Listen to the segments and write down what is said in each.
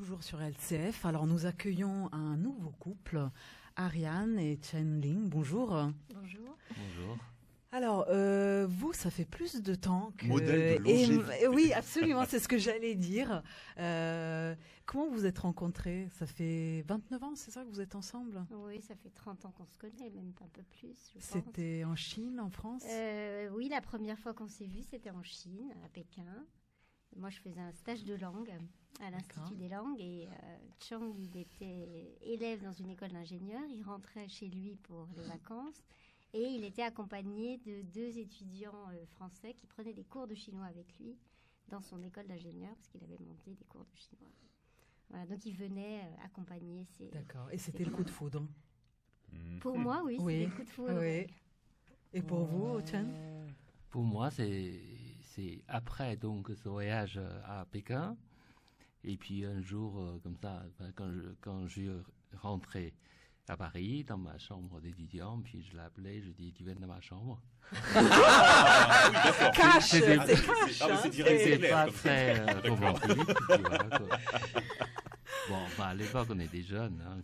Toujours sur LCF. Alors nous accueillons un nouveau couple, Ariane et Chen Ling. Bonjour. Bonjour. Bonjour. Alors, vous, ça fait plus de temps que... Modèle de longévité. Oui, absolument, c'est ce que j'allais dire. Comment vous êtes rencontrés? Ça fait 29 ans, c'est ça que vous êtes ensemble? Oui, ça fait 30 ans qu'on se connaît, même un peu plus, je pense. C'était en Chine, en France? Oui, la première fois qu'on s'est vus, c'était en Chine, à Pékin. Moi, je faisais un stage de langue à l'Institut des langues et Chang, il était élève dans une école d'ingénieur. Il rentrait chez lui pour les vacances et il était accompagné de 2 étudiants français qui prenaient des cours de chinois avec lui dans son école d'ingénieur parce qu'il avait monté des cours de chinois. Voilà, donc il venait accompagner ses... D'accord, et c'était le coup de foudre? Pour moi, oui, c'était le coup de foudre. Oui. Et pour vous, Chen? Pour moi, c'est après donc ce voyage à Pékin. Et puis un jour, comme ça, quand je suis rentré à Paris, dans ma chambre d'étudiant, puis je l'ai appelé, je dis, tu viens dans ma chambre? Cash! C'est C'est direct, c'est c'est clair. pas très romantique, tu vois, quoi. Bon, enfin, à l'époque, on était jeunes, hein,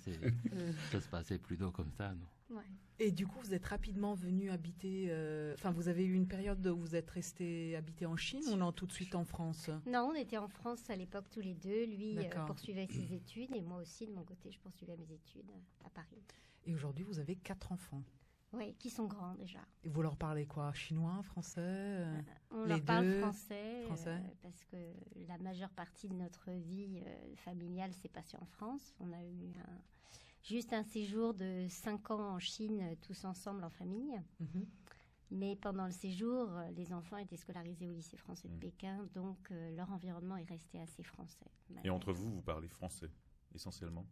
ça se passait plutôt comme ça, non? Ouais. Et du coup, vous êtes rapidement venu habiter... Enfin, vous avez eu une période où vous êtes resté habité en Chine ou non, tout de suite en France? Non, on était en France à l'époque tous les deux. Lui D'accord. poursuivait ses études et moi aussi, de mon côté, je poursuivais mes études à Paris. Et aujourd'hui, vous avez 4 enfants. Oui, qui sont grands déjà. Et vous leur parlez quoi? Chinois, français? On Les leur parle deux français, français. parce que la majeure partie de notre vie familiale s'est passée en France. On a eu juste un séjour de 5 ans en Chine, tous ensemble en famille. Mhm. Mais pendant le séjour, les enfants étaient scolarisés au lycée français de Pékin, donc leur environnement est resté assez français. Et entre vous, vous parlez français, essentiellement?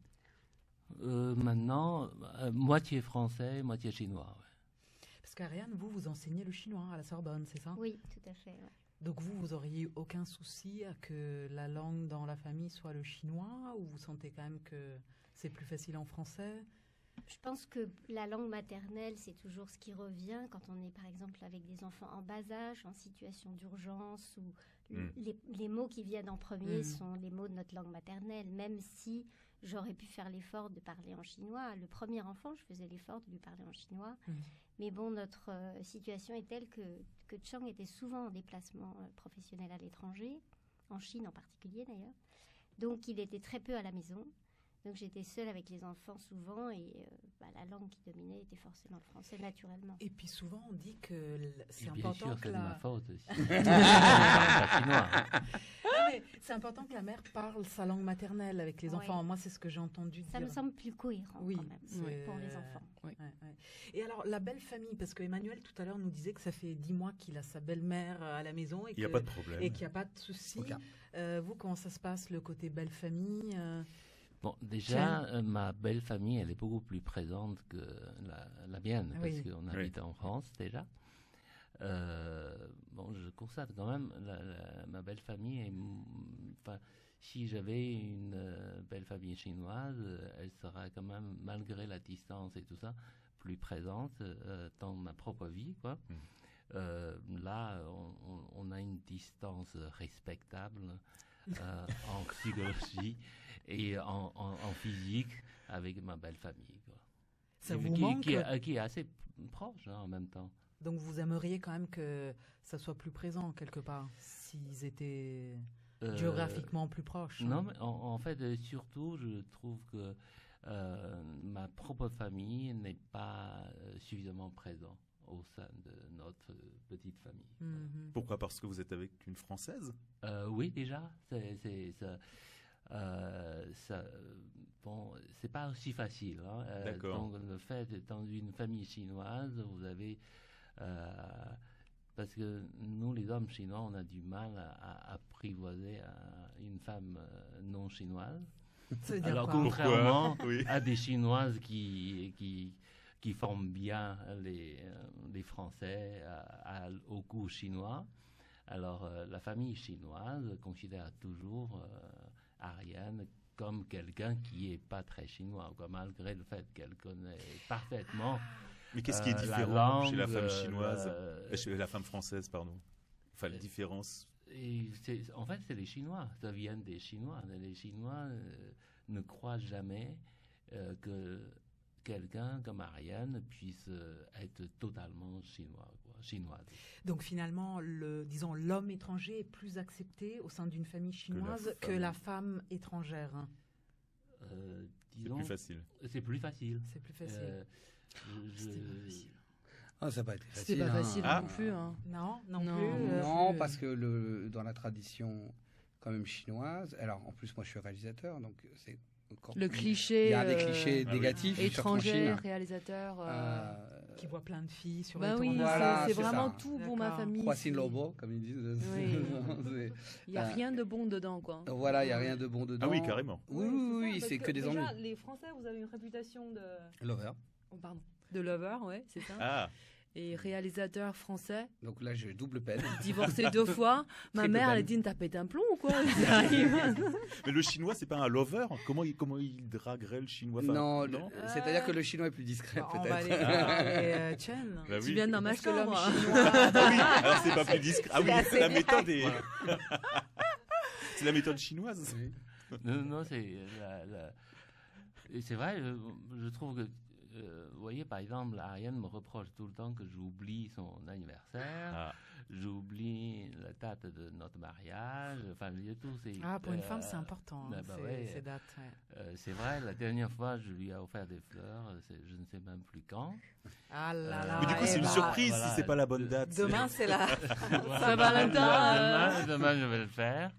Maintenant, moitié français, moitié chinois. Ouais. Parce qu'Ariane, vous enseignez le chinois à la Sorbonne, c'est ça? Oui, tout à fait. Ouais. Donc vous auriez aucun souci à que la langue dans la famille soit le chinois, ou vous sentez quand même que c'est plus facile en français? Je pense que la langue maternelle, c'est toujours ce qui revient quand on est, par exemple, avec des enfants en bas âge, en situation d'urgence, où les mots qui viennent en premier sont les mots de notre langue maternelle, même si j'aurais pu faire l'effort de parler en chinois. Le premier enfant, je faisais l'effort de lui parler en chinois. Mais bon, notre situation est telle que Chang était souvent en déplacement professionnel à l'étranger, en Chine en particulier d'ailleurs. Donc, il était très peu à la maison. Donc j'étais seule avec les enfants souvent et la langue qui dominait était forcément le français naturellement. Et puis souvent on dit que c'est Bien important sûr, que c'est de la... ma faute aussi. Je parle pas chinois. Non, mais c'est important que la mère parle sa langue maternelle avec les Oui. enfants. Moi, c'est ce que j'ai entendu dire. Ça me semble plus cohérent Oui, quand même c'est- pour les enfants. Ouais, ouais. Et alors, la belle famille, parce que Emmanuel tout à l'heure nous disait que ça fait 10 mois qu'il a sa belle-mère à la maison et Il n'y a pas de problème. et qu'il n'y a pas de souci. Ok. Vous, comment ça se passe, le côté belle famille? Bon, déjà, ma belle famille, elle est beaucoup plus présente que la mienne, Oui. parce qu'on habite en France déjà. Bon, je constate quand même, ma belle famille, enfin, si j'avais une belle famille chinoise, elle sera quand même, malgré la distance et tout ça, plus présente dans ma propre vie, quoi. Là, on a une distance respectable en psychologie et en physique avec ma belle famille, quoi. Ça vous qui manque? est assez proche, hein, en même temps. Donc, vous aimeriez quand même que ça soit plus présent quelque part, s'ils étaient géographiquement plus proches? Non, mais en fait, surtout, je trouve que ma propre famille n'est pas suffisamment présente au sein de notre petite famille. Mhm. Pourquoi? Parce que vous êtes avec une Française? Oui, déjà, bon, c'est pas aussi facile. Hein. D'accord. Donc, le fait d'être dans une famille chinoise, vous avez, parce que nous, les hommes chinois, on a du mal à apprivoiser une femme non chinoise. Ça veut dire Alors, quoi? contrairement Pourquoi? Oui. à des Chinoises qui forment bien les Français au goût chinois. Alors, la famille chinoise considère toujours Ariane comme quelqu'un qui est pas très chinois, quoi, malgré le fait qu'elle connaît parfaitement Mais qu'est-ce qui est la différent langue, chez la femme chinoise, chez la femme française, pardon? Enfin, la différence. En fait, c'est les Chinois. Ça vient des Chinois. Les Chinois ne croient jamais que quelqu'un comme Ariane puisse être totalement chinoise. Donc finalement, l'homme étranger est plus accepté au sein d'une famille chinoise que la femme étrangère. C'est plus facile. C'est plus facile. C'est plus facile. C'était pas facile. Ah, ça n'a pas été facile. C'était pas facile non plus. Hein. Non plus. Non, parce que dans la tradition quand même chinoise, alors en plus moi je suis réalisateur, donc c'est le cliché. Il y a des clichés négatifs. Étranger, réalisateur. Qui voit plein de filles sur les tournages. Voilà, c'est vraiment ça. Tout pour ma famille. Croissant Lobo, comme ils disent. Oui. Il n'y a rien de bon dedans, quoi. Voilà, il n'y a rien de bon dedans. Ah oui, carrément. Oui, c'est que des ennuis. Les Français, vous avez une réputation de... Lover. Oh, pardon. De lover, ouais, c'est ça. Ah. Et réalisateur français. Donc là, j'ai double peine. Divorcé 2 fois. Ma mère, elle dit, t'as pété un plomb ou quoi? Mais le chinois, c'est pas un lover? Comment il draguerait le chinois? Non, c'est-à-dire que le chinois est plus discret, peut-être. On va aller parler Chen. Bah oui. Tu viens dans ma chambre. Ah oui, alors c'est pas plus discret. Ah oui, c'est la méthode c'est la méthode chinoise. Oui. Non, c'est vrai, je trouve que vous voyez, par exemple, Ariane me reproche tout le temps que j'oublie son anniversaire, j'oublie la date de notre mariage, enfin, tout. Pour une femme, c'est important, ces dates. Ouais. C'est vrai, la dernière fois, je lui ai offert des fleurs, je ne sais même plus quand. Ah là là. Mais du coup, c'est une surprise si c'est pas la bonne date. Demain, c'est la Saint-Valentin. Demain, je vais le faire.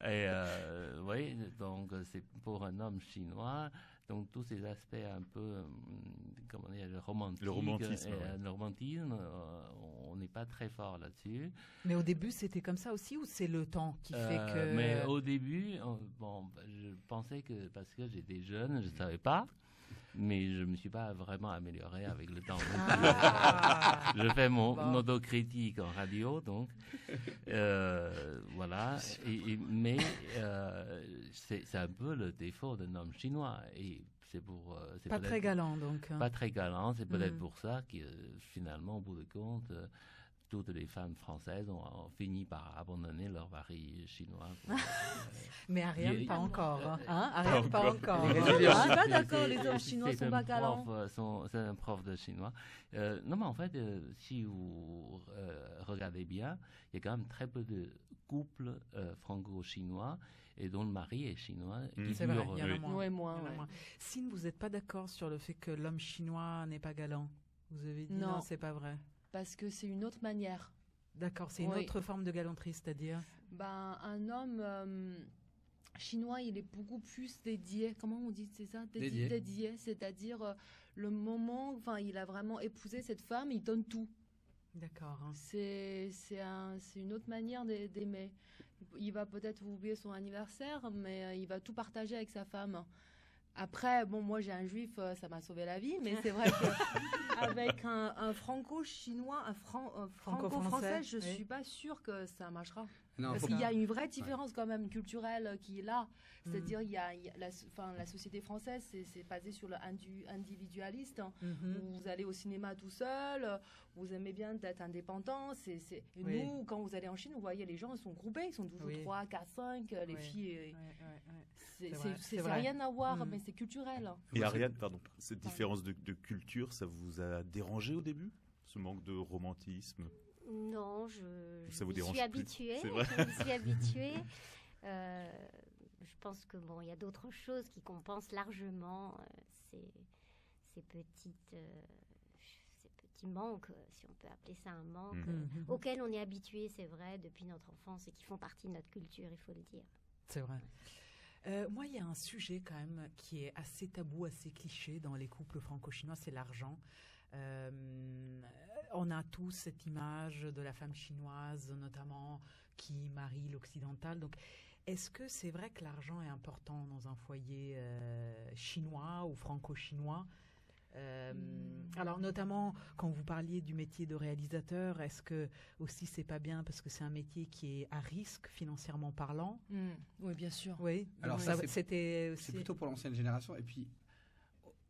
Et oui, donc c'est pour un homme chinois. Donc tous ces aspects un peu, comment dire, le romantisme, on n'est pas très fort là-dessus. Mais au début, c'était comme ça aussi, ou c'est le temps qui fait que... Mais au début, je pensais que, parce que j'étais jeune, je ne savais pas. Mais je ne me suis pas vraiment amélioré avec le temps. Je fais mon autocritique en radio, donc voilà. Mais c'est un peu le défaut d'un homme chinois. Et c'est pas très galant, donc. Pas très galant. C'est peut-être pour ça que finalement, au bout de compte, toutes les femmes françaises ont fini par abandonner leur mari chinois. Mais Ariane, pas encore. Ariane, pas encore. Je suis pas d'accord, les hommes chinois sont pas galants. C'est un prof de chinois. Non, mais en fait, si vous regardez bien, il y a quand même très peu de couples franco-chinois et dont le mari est chinois. C'est vrai, il y en a moins. Si vous n'êtes pas d'accord sur le fait que l'homme chinois n'est pas galant, vous avez dit non, c'est pas vrai. Parce que c'est une autre manière. D'accord, c'est une autre forme de galanterie, c'est-à-dire un homme chinois, il est beaucoup plus dédié. Comment on dit, c'est ça? Dédié. C'est-à-dire, le moment, il a vraiment épousé cette femme, il donne tout. D'accord. C'est une autre manière d'aimer. Il va peut-être oublier son anniversaire, mais il va tout partager avec sa femme. Après, moi j'ai un juif, ça m'a sauvé la vie, mais c'est vrai qu'avec un franco-chinois, un franco-français, je ne suis pas sûre que ça marchera. Non, parce qu'il y a une vraie différence quand même culturelle qui est là. C'est-à-dire, la société française, c'est basé sur l'individualiste. Vous allez au cinéma tout seul, vous aimez bien être indépendant. Nous, quand vous allez en Chine, vous voyez, les gens ils sont groupés, ils sont toujours 3, 4, 5, les filles... C'est rien à voir, mais c'est culturel. Et Ariane, cette différence de culture, ça vous a dérangé au début, ce manque de romantisme? Non, ça vous dérange suis habituée. C'est vrai. Je me suis habituée. Je pense que il y a d'autres choses qui compensent largement ces petits manques, si on peut appeler ça un manque, auxquels on est habitué, c'est vrai, depuis notre enfance et qui font partie de notre culture, il faut le dire. C'est vrai. Moi, il y a un sujet quand même qui est assez tabou, assez cliché dans les couples franco-chinois, c'est l'argent. On a tous cette image de la femme chinoise, notamment, qui marie l'occidental. Donc, est-ce que c'est vrai que l'argent est important dans un foyer chinois ou franco-chinois? Alors notamment quand vous parliez du métier de réalisateur, est-ce que aussi c'est pas bien parce que c'est un métier qui est à risque financièrement parlant? Oui, bien sûr. Oui. Alors c'était c'est plutôt pour l'ancienne génération. Et puis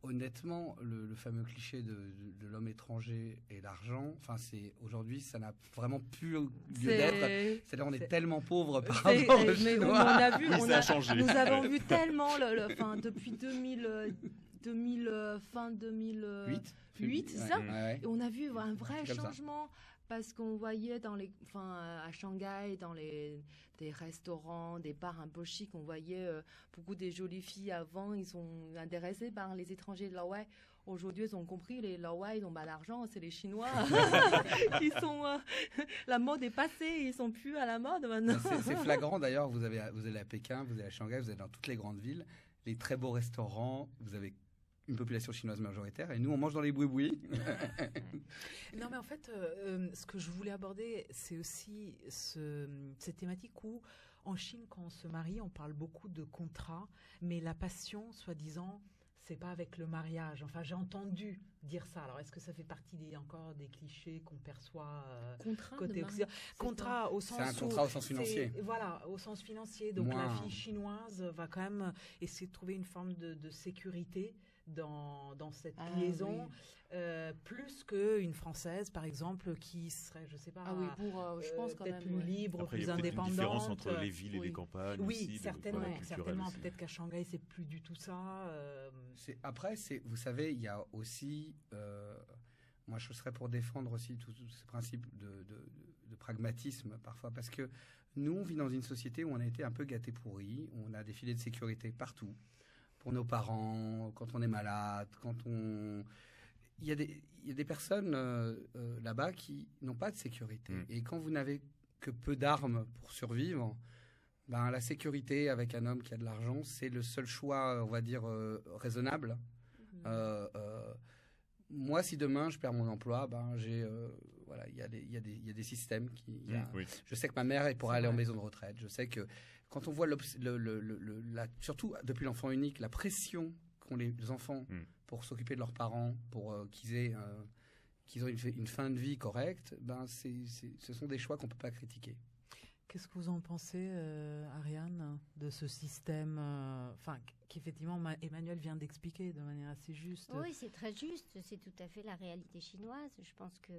honnêtement, le fameux cliché de l'homme étranger et l'argent, enfin, aujourd'hui, ça n'a vraiment plus lieu d'être. C'est-à-dire, on est tellement pauvre par rapport aux Chinois. On a vu, ça a changé. Nous avons vu tellement, depuis fin 2008, c'est ça. Ouais. Et on a vu un vrai Comme ça. changement. Parce qu'on voyait à Shanghai, dans des restaurants, des bars un peu chics, on voyait beaucoup des jolies filles avant, ils sont intéressés par les étrangers de Laowai. Aujourd'hui, ils ont compris, les Laowai, ils n'ont pas d'argent, c'est les Chinois. La mode est passée, ils sont plus à la mode maintenant. C'est flagrant d'ailleurs, vous allez à Pékin, vous allez à Shanghai, vous allez dans toutes les grandes villes, les très beaux restaurants, vous avez une population chinoise majoritaire, et nous, on mange dans les boui-boui. Non, mais en fait, ce que je voulais aborder, c'est aussi cette thématique où, en Chine, quand on se marie, on parle beaucoup de contrat, mais la passion, soi-disant, c'est pas avec le mariage. Enfin, j'ai entendu dire ça. Alors, est-ce que ça fait partie encore des clichés qu'on perçoit côté occidental? Contrat au sens c'est un contrat au sens financier. Voilà, au sens financier. Donc, Moi, la fille chinoise va quand même essayer de trouver une forme de sécurité dans cette liaison, plus qu'une Française, par exemple, qui serait, je sais pas, je pense quand peut-être même, plus libre, Après, plus il y a peut-être indépendante. une différence entre les villes et les campagnes. Oui, aussi, certainement. culturelles. Peut-être qu'à Shanghai, c'est plus du tout ça. Après, vous savez, il y a aussi... moi, je serais pour défendre aussi tous ces principes de pragmatisme, parfois, parce que nous, on vit dans une société où on a été un peu gâtés pourris, on a des filets de sécurité partout. Pour nos parents, quand on est malade, il y a des personnes là-bas qui n'ont pas de sécurité. Et quand vous n'avez que peu d'armes pour survivre, ben, la sécurité avec un homme qui a de l'argent, c'est le seul choix, on va dire, raisonnable. Moi, si demain je perds mon emploi, ben, il y a des systèmes Je sais que ma mère, elle pourra aller en maison de retraite. Je sais que quand on voit surtout depuis l'enfant unique, la pression qu'ont les enfants pour s'occuper de leurs parents, pour qu'ils aient une fin de vie correcte, ben ce sont des choix qu'on peut pas critiquer. Qu'est-ce que vous en pensez, Ariane, de ce système, qu'effectivement Emmanuel vient d'expliquer de manière assez juste? Oui, c'est très juste. C'est tout à fait la réalité chinoise. Je pense que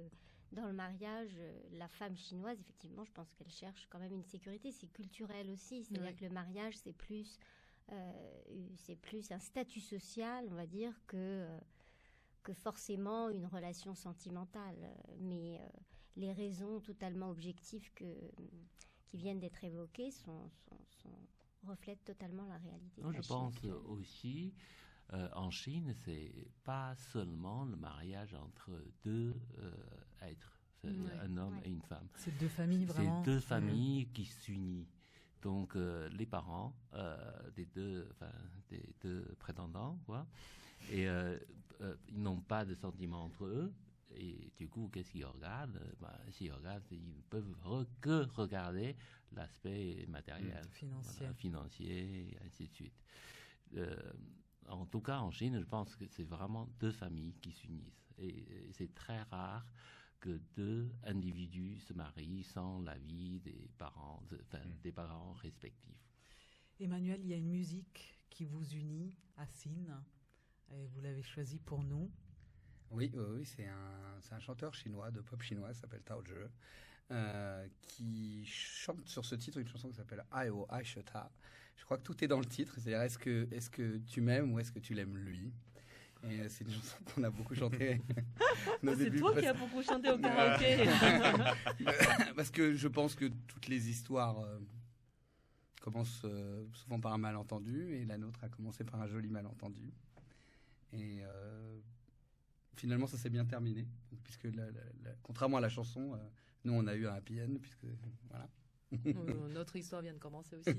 dans le mariage, la femme chinoise, effectivement, je pense qu'elle cherche quand même une sécurité. C'est culturel aussi. C'est-à-dire que le mariage, c'est plus un statut social, on va dire, que forcément une relation sentimentale. Mais les raisons totalement objectives qui viennent d'être évoquées reflètent totalement la réalité. Je pense aussi, en Chine, c'est pas seulement le mariage entre deux êtres, un homme et une femme. C'est deux familles vraiment. C'est deux familles qui s'unissent. Donc les parents des deux prétendants, quoi, et ils n'ont pas de sentiments entre eux. Et du coup, qu'est-ce qu'ils regardent? S'ils regardent, ils peuvent que regarder l'aspect matériel, financier, et ainsi de suite. En tout cas, en Chine, je pense que c'est vraiment deux familles qui s'unissent. Et c'est très rare que deux individus se marient sans l'avis des parents, des parents respectifs. Emmanuel, il y a une musique qui vous unit à Sin, et vous l'avez choisie pour nous. Oui, c'est un chanteur chinois, de pop chinois, qui s'appelle Tao Zhe, qui chante sur ce titre une chanson qui s'appelle Ai Wo Ai She Ta. Je crois que tout est dans le titre, c'est-à-dire est-ce que tu m'aimes ou est-ce que tu l'aimes lui? Et c'est une chanson qu'on a beaucoup chantée. C'est toi qui as beaucoup chanté au karaoké. Parce que je pense que toutes les histoires commencent souvent par un malentendu, et la nôtre a commencé par un joli malentendu. Et finalement, ça s'est bien terminé, puisque contrairement à la chanson, nous, on a eu un happy end, puisque voilà. Notre histoire vient de commencer aussi.